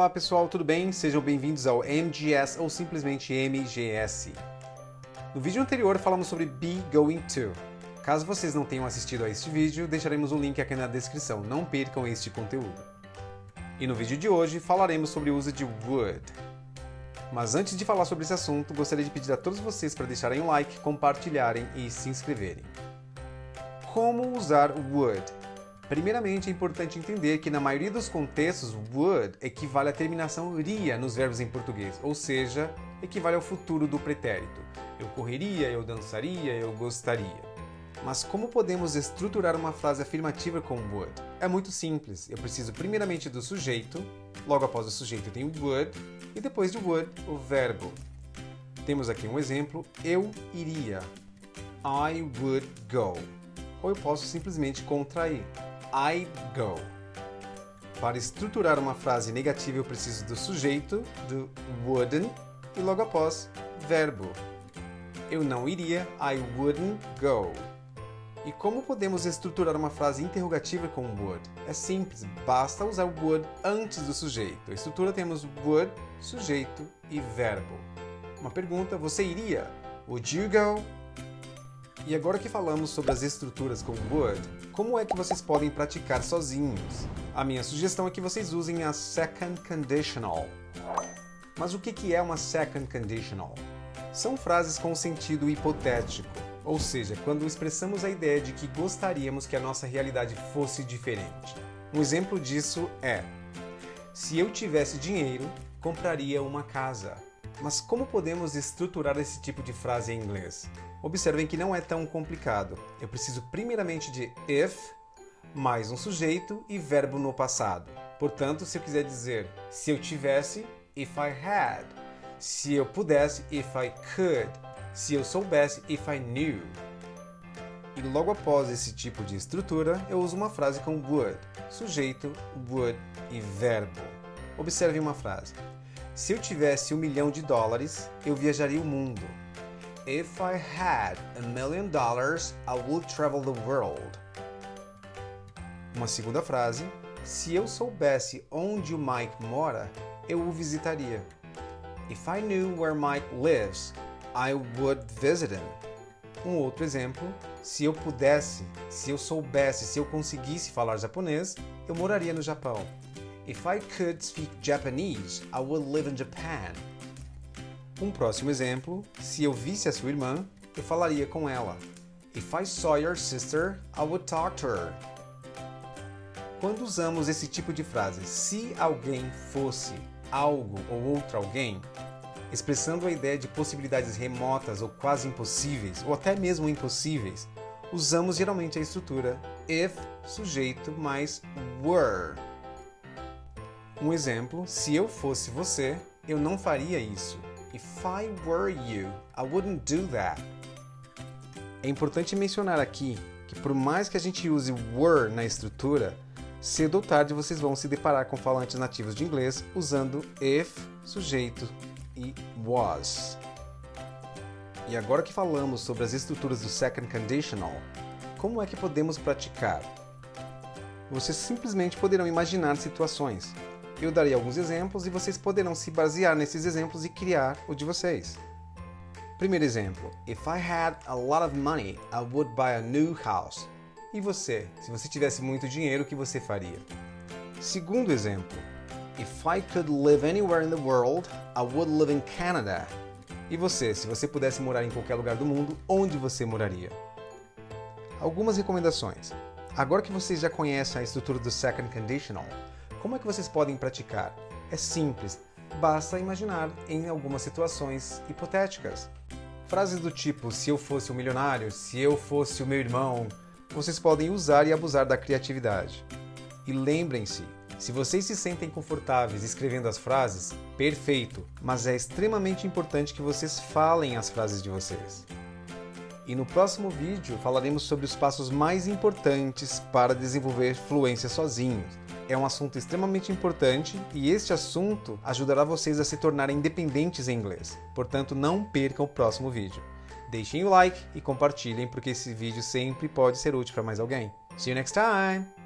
Olá pessoal, tudo bem? Sejam bem-vindos ao MGS ou simplesmente MGS. No vídeo anterior falamos sobre be going to. Caso vocês não tenham assistido a este vídeo, deixaremos um link aqui na descrição, não percam este conteúdo. E no vídeo de hoje falaremos sobre o uso de would. Mas antes de falar sobre esse assunto, gostaria de pedir a todos vocês para deixarem um like, compartilharem e se inscreverem. Como usar would? Primeiramente, é importante entender que na maioria dos contextos, would equivale à terminação ria nos verbos em português, ou seja, equivale ao futuro do pretérito. Eu correria, eu dançaria, eu gostaria. Mas como podemos estruturar uma frase afirmativa com would? É muito simples. Eu preciso primeiramente do sujeito, logo após o sujeito eu tenho would, e depois de would, o verbo. Temos aqui um exemplo, eu iria. I would go. Ou eu posso simplesmente contrair. I'd go. Para estruturar uma frase negativa, eu preciso do sujeito, do wouldn't, e logo após, verbo. Eu não iria, I wouldn't go. E como podemos estruturar uma frase interrogativa com would? É simples, basta usar o would antes do sujeito. A estrutura temos would, sujeito e verbo. Uma pergunta, você iria? Would you go? E agora que falamos sobre as estruturas com would, como é que vocês podem praticar sozinhos? A minha sugestão é que vocês usem a second conditional. Mas o que é uma second conditional? São frases com sentido hipotético, ou seja, quando expressamos a ideia de que gostaríamos que a nossa realidade fosse diferente. Um exemplo disso é: se eu tivesse dinheiro, compraria uma casa. Mas como podemos estruturar esse tipo de frase em inglês? Observem que não é tão complicado. Eu preciso primeiramente de if, mais um sujeito e verbo no passado. Portanto, se eu quiser dizer se eu tivesse, if I had. Se eu pudesse, if I could. Se eu soubesse, if I knew. E logo após esse tipo de estrutura, eu uso uma frase com would, sujeito, would e verbo. Observem uma frase. Se eu tivesse $1 milhão, eu viajaria o mundo. If I had $1 million, I would travel the world. Uma segunda frase. Se eu soubesse onde o Mike mora, eu o visitaria. If I knew where Mike lives, I would visit him. Um outro exemplo. Se eu pudesse, se eu soubesse, se eu conseguisse falar japonês, eu moraria no Japão. If I could speak Japanese, I would live in Japan. Um próximo exemplo, se eu visse a sua irmã, eu falaria com ela. If I saw your sister, I would talk to her. Quando usamos esse tipo de frase, se alguém fosse algo ou outro alguém, expressando a ideia de possibilidades remotas ou quase impossíveis, ou até mesmo impossíveis, usamos geralmente a estrutura if, sujeito, mais were. Um exemplo, se eu fosse você, eu não faria isso. If I were you, I wouldn't do that. É importante mencionar aqui que por mais que a gente use were na estrutura, cedo ou tarde vocês vão se deparar com falantes nativos de inglês usando if, sujeito e was. E agora que falamos sobre as estruturas do second conditional, como é que podemos praticar? Vocês simplesmente poderão imaginar situações. Eu darei alguns exemplos e vocês poderão se basear nesses exemplos e criar o de vocês. Primeiro exemplo. If I had a lot of money, I would buy a new house. E você? Se você tivesse muito dinheiro, o que você faria? Segundo exemplo. If I could live anywhere in the world, I would live in Canada. E você? Se você pudesse morar em qualquer lugar do mundo, onde você moraria? Algumas recomendações. Agora que vocês já conhecem a estrutura do second conditional, como é que vocês podem praticar? É simples, basta imaginar em algumas situações hipotéticas. Frases do tipo, se eu fosse um milionário, se eu fosse o meu irmão, vocês podem usar e abusar da criatividade. E lembrem-se, se vocês se sentem confortáveis escrevendo as frases, perfeito, mas é extremamente importante que vocês falem as frases de vocês. E no próximo vídeo falaremos sobre os passos mais importantes para desenvolver fluência sozinhos. É um assunto extremamente importante e este assunto ajudará vocês a se tornarem independentes em inglês. Portanto, não percam o próximo vídeo. Deixem o like e compartilhem porque esse vídeo sempre pode ser útil para mais alguém. See you next time!